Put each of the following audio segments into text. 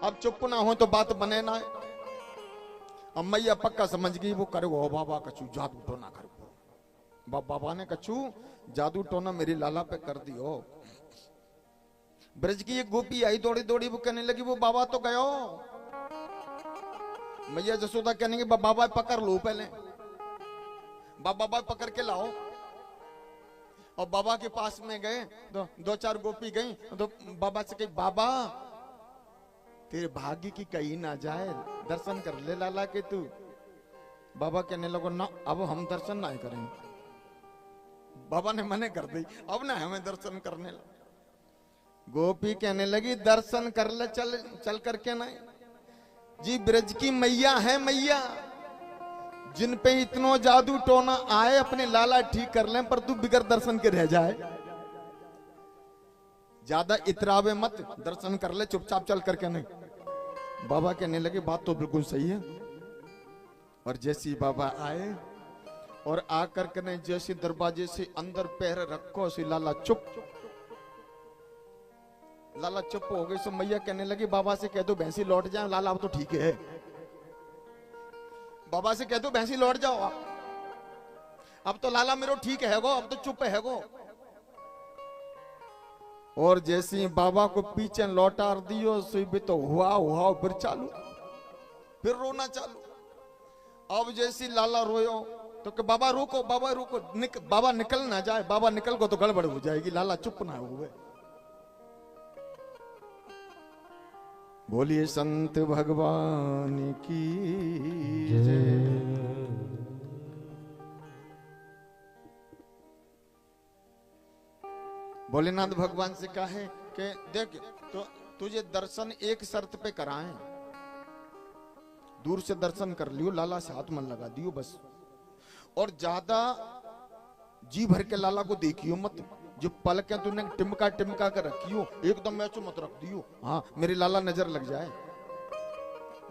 अब चुप ना हो तो बात बने ना। अब मैया पक्का समझ गई वो करे वो बाबा कछु जादू टोना कर। बाबा ने कछु जादू टोना मेरी लाला पे कर दियो। ब्रज की एक गोपी आई दौड़ी दौड़ी, वो कहने लगी वो बाबा तो गयो। मैया जसोदा कहने की बाबा पकड़ लो पहले, बाबा पकड़ के लाओ। और बाबा के पास में गए तो दो चार गोपी गई तो बाबा से कही बाबा तेरे भाग्य की कहीं ना जाए, दर्शन कर ले लाला के तू। बाबा कहने लगो ना अब हम दर्शन ना करेंगे। बाबा ने मने कर दी, अब ना हमें दर्शन करने लगे। गोपी कहने लगी दर्शन कर ले, चल चल करके ना जी। ब्रज की मैया है मैया, जिन पे इतनो जादू टोना आए अपने लाला ठीक कर लें, पर तू बिगर दर्शन के रह जाए। ज्यादा इतरावे मत, दर्शन कर ले चुपचाप चल करके नहीं। बाबा कहने लगे बात तो बिल्कुल सही है। और जैसे ही बाबा आए और आकर के नहीं जैसे दरवाजे से अंदर पैर रखो से लाला चुप। लाला चुप हो गई। सो मैया कहने लगी बाबा से कह दो भैंसी लौट जाए। लाला अब तो ठीक है, बाबा से कह दो भैंसी लौट जाओ। अब तो लाला मेरो ठीक है गो, अब तो चुप है गो। और जैसे ही बाबा को पीछे लौटा दियो सो भी तो हुआ फिर चालू, फिर रोना चालू। अब जैसी लाला रोयो तो कि बाबा रुको बाबा रुको, बाबा निकल ना जाए, बाबा निकल गो तो गड़बड़ हो जाएगी। लाला चुप ना हुए। बोलिए संत भगवान की जय। भोलेनाथ भगवान से कहे कि देख तो तुझे दर्शन एक शर्त पे कराएं, दूर से दर्शन कर लियो, लाला से हाथ मन लगा दियो बस। और ज्यादा जी भर के लाला को देखियो मत, जो पलकें तूने टिमका टिमका कर रखियो एकदम मैचो मत रख दियो, हाँ मेरी लाला नजर लग जाए।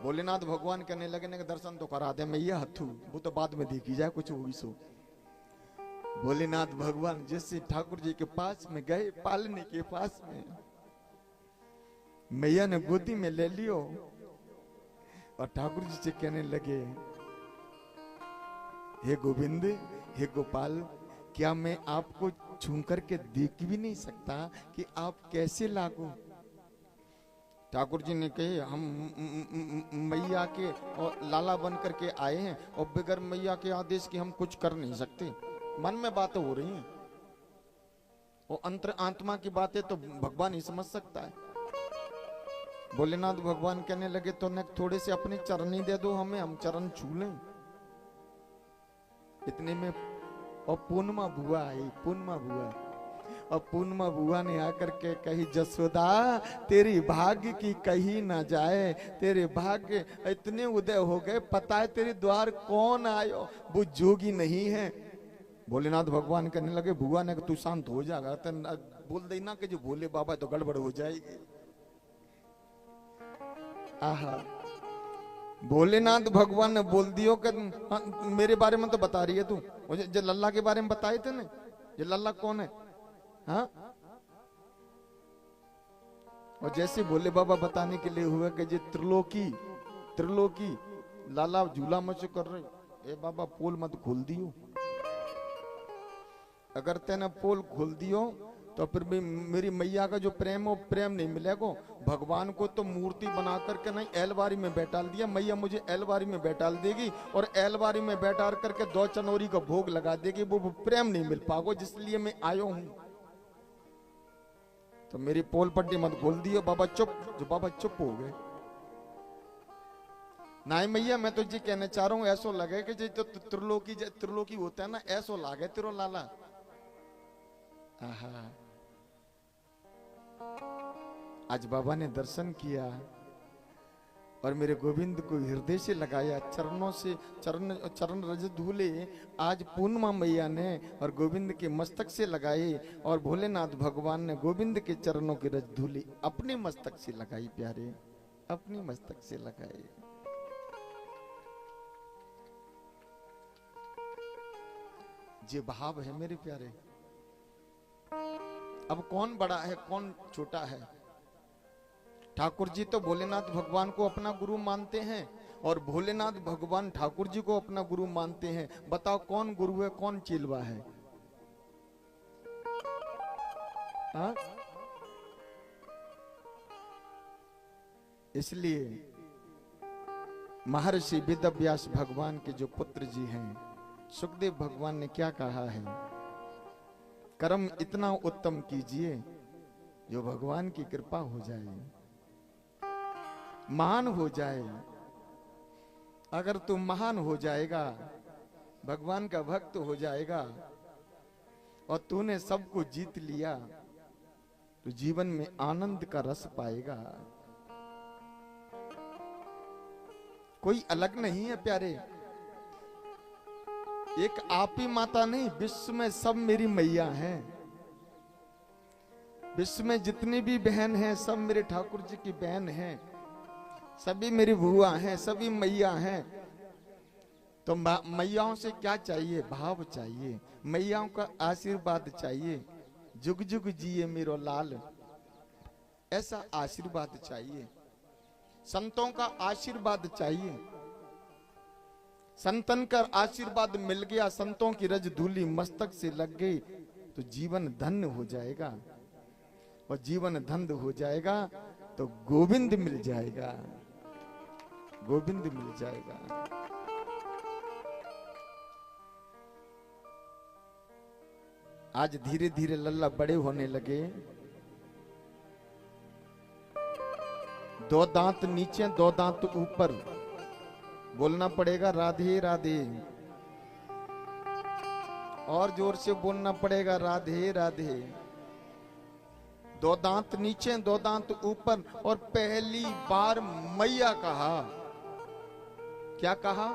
भोलेनाथ भगवान कहने लगे ने दर्शन तो करा दे मैया हथू, वो तो बाद में देखी जाए कुछ होगी सो। भोलेनाथ भगवान जैसे ठाकुर जी के पास में गए, पालने के पास में, मैया ने गोदी में ले लियो और ठाकुर जी से कहने लगे हे गोविंद हे गोपाल, क्या मैं आपको छू करके देख भी नहीं सकता कि आप कैसे लागो। ठाकुर जी ने कहे हम मैया के और लाला बन करके आए हैं और बगैर मैया के आदेश के हम कुछ कर नहीं सकते। मन में बातें हो रही हैं, वो अंतर आत्मा की बातें तो भगवान ही समझ सकता है। भोलेनाथ भगवान कहने लगे तो न थोड़े से अपने चरण ही दे दो हमें, हम चरण छू लें। इतने में और पूर्णिमा बुआ आई, पूर्णिमा बुआ। और पूर्णिमा बुआ ने आकर के कही जसोदा तेरी भाग्य की कहीं ना जाए, तेरे भाग्य इतने उदय हो गए, पता है तेरे द्वार कौन आयो, वो जोगी नहीं है। भोलेनाथ भगवान कहने लगे बुआ ने तू शांत हो जाएगा, तो बोल देना कि जो भोले बाबा तो गड़बड़ हो जाएगी। आहा भोलेनाथ भगवान ने बोल दियो कि मेरे बारे में तो बता रही है तू, मुझे जो लल्ला के बारे में बताए थे ना, ये लल्ला कौन है। हाँ और जैसे भोले बाबा बताने के लिए हुआ कि ये त्रिलोकी त्रिलोकी लाला झूला मचो कर रहे, ए बाबा पोल मत खोल दियो, अगर तेने पोल खोल दियो तो फिर भी मेरी मैया का जो प्रेम है वो प्रेम नहीं मिलेगा। भगवान को तो मूर्ति बना करके नहीं एलवारी में बैठाल दिया, मैया मुझे एलवारी में बैठाल देगी और एलवारी में बैठा करके 2 चनोरी का भोग लगा देगी, वो प्रेम नहीं मिल पाएगा जिसलिए मैं आयो हूं। तो मेरी पोल पट्टी मत खोल दियो। बाबा चुप, जो बाबा चुप हो गए। नहीं मैया मैं तो जी कहना चाह रहा हूँ, ऐसो लगे कि जो त्रिलोकी होता है ना, ऐसो लागे तेरो लाला। आहा आज बाबा ने दर्शन किया और मेरे गोविंद को हृदय से लगाया, चरणों से चरण रज धूले आज पूर्णिमा मैया ने और गोविंद के मस्तक से लगाए और भोलेनाथ भगवान ने गोविंद के चरणों के रज धूले अपने मस्तक से लगाई। प्यारे अपने मस्तक से लगाए। ये भाव है मेरे प्यारे। अब कौन बड़ा है कौन छोटा है, ठाकुर जी तो भोलेनाथ भगवान को अपना गुरु मानते हैं और भोलेनाथ भगवान ठाकुर जी को अपना गुरु मानते हैं। बताओ कौन गुरु है, कौन चिलवा है? हा? इसलिए महर्षि वेदव्यास भगवान के जो पुत्र जी हैं, सुखदेव भगवान ने क्या कहा है? कर्म इतना उत्तम कीजिए जो भगवान की कृपा हो जाए, महान हो जाए। अगर तू महान हो जाएगा, भगवान का भक्त हो जाएगा और तूने सबको जीत लिया, तो जीवन में आनंद का रस पाएगा। कोई अलग नहीं है प्यारे। एक आप ही माता नहीं, विश्व में सब मेरी मैया हैं। विश्व में जितनी भी बहन हैं सब मेरे ठाकुर जी की बहन हैं, सभी मेरी बुआ हैं, सभी मैया हैं। तो मैयाओं से क्या चाहिए? भाव चाहिए, मैयाओं का आशीर्वाद चाहिए। जुग जुग जिए मेरो लाल, ऐसा आशीर्वाद चाहिए। संतों का आशीर्वाद चाहिए। संतन का आशीर्वाद मिल गया, संतों की रज धूली मस्तक से लग गई, तो जीवन धन्य हो जाएगा। और जीवन धन्य हो जाएगा तो गोविंद मिल जाएगा, गोविंद मिल जाएगा। आज धीरे धीरे लल्ला बड़े होने लगे। 2 दांत नीचे 2 दांत ऊपर, बोलना पड़ेगा राधे राधे। और जोर से बोलना पड़ेगा राधे राधे। 2 दांत नीचे 2 दांत ऊपर, और पहली बार मैया कहा। क्या कहा?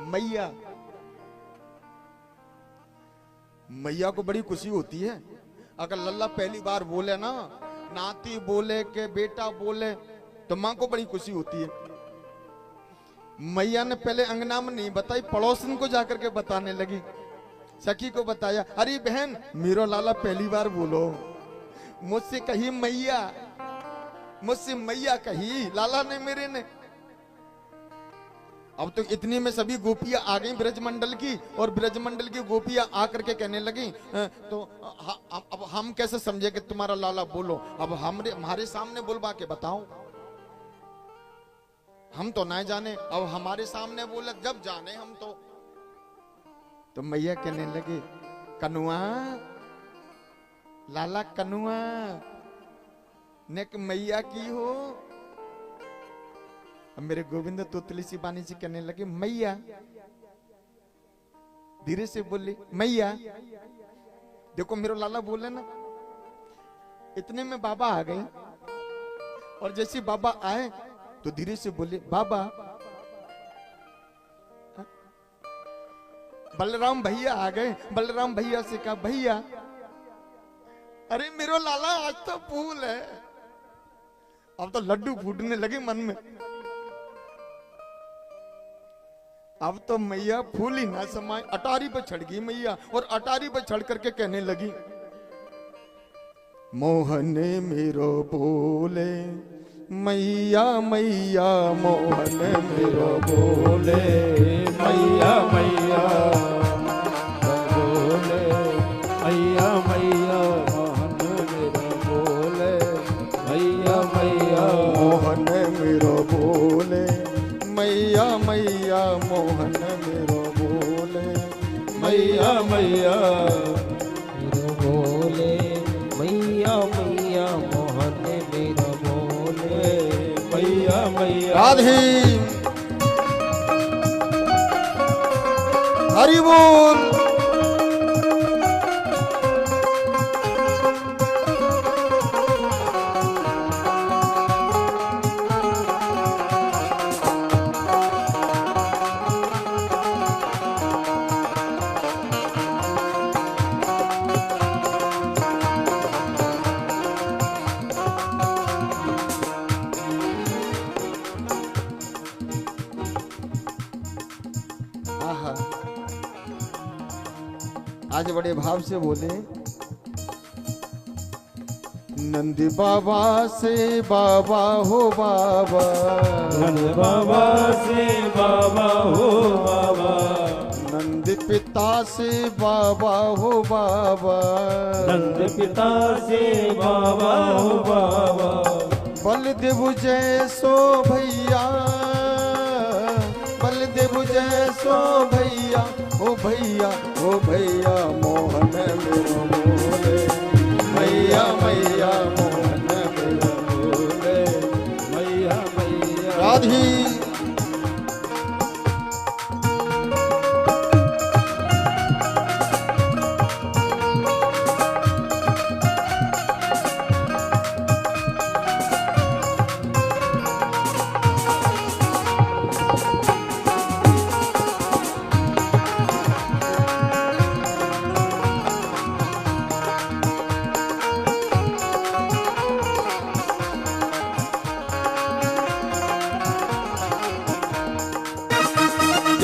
मैया। मैया को बड़ी खुशी होती है अगर लल्ला पहली बार बोले ना, नाती बोले के बेटा बोले, तो मां को बड़ी खुशी होती है। मैया ने पहले अंगना में नहीं बताई, पड़ोसन को जाकर के बताने लगी। सखी को बताया, अरे बहन मेरो लाला पहली बार बोलो। मुझसे कही मैया, मुझसे मैया कही लाला ने, मेरे ने। अब तो इतनी में सभी गोपियां आ गई ब्रजमंडल की, और ब्रजमंडल की गोपियां आकर के कहने लगी, तो अब हम कैसे समझे कि तुम्हारा लाला बोलो? अब हमारे सामने बुलवा के बताओ, हम तो ना जाने, अब हमारे सामने बोला जब जाने हम तो मैया कहने लगे, कनुआ लाला कनुआ ने मैया की हो। अब मेरे गोविंद तोतली सी बानी से कहने लगे, मैया। धीरे से बोली, मैया। देखो मेरे लाला बोले ना। इतने में बाबा आ गए, और जैसे बाबा आए तो धीरे से बोले, बाबा। बलराम भैया आ गए, बलराम भैया से कहा, भैया। अरे मेरो लाला आज तो फूल है। अब तो लड्डू फूटने लगे मन में। अब तो मैया फूल ही ना समाए, अटारी पर चढ़ गई मैया, और अटारी पर चढ़ करके कहने लगी, मोहन मेरो बोले मैया मैया, मोहन मेरो बोले मैया मैया बोले मैया मैया, मोहन मेरो बोले मैया मैया, मोहन मेरो बोले मैया मैया, मोहन मेरो बोले मैया मैया, मेरो बोले मैया मैया, मोहन मेरो बोले मैया मैया। राधे हरि बोल। आज बड़े भाव से बोले, नंद बाबा से बाबा हो बाबा, नंद बाबा से बाबा हो बाबा, नंद पिता से बाबा हो बाबा, नंद पिता से बाबा हो बाबा, बलदेव जैसो भैया, बलदेव जैसो भैया, ओ भैया ओ भैया मोहन मेरो बोले, मैया मैया मोहन मेरो बोले, मैया मैया राधी।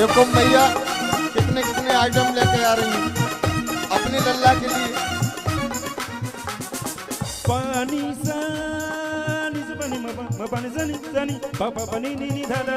देखो मैया कितने कितने आइटम लेके आ रही हैं अपने लल्ला के लिए। पानी सा नि सा पानी म पानी सा नि पापा पानी नी नी धा धा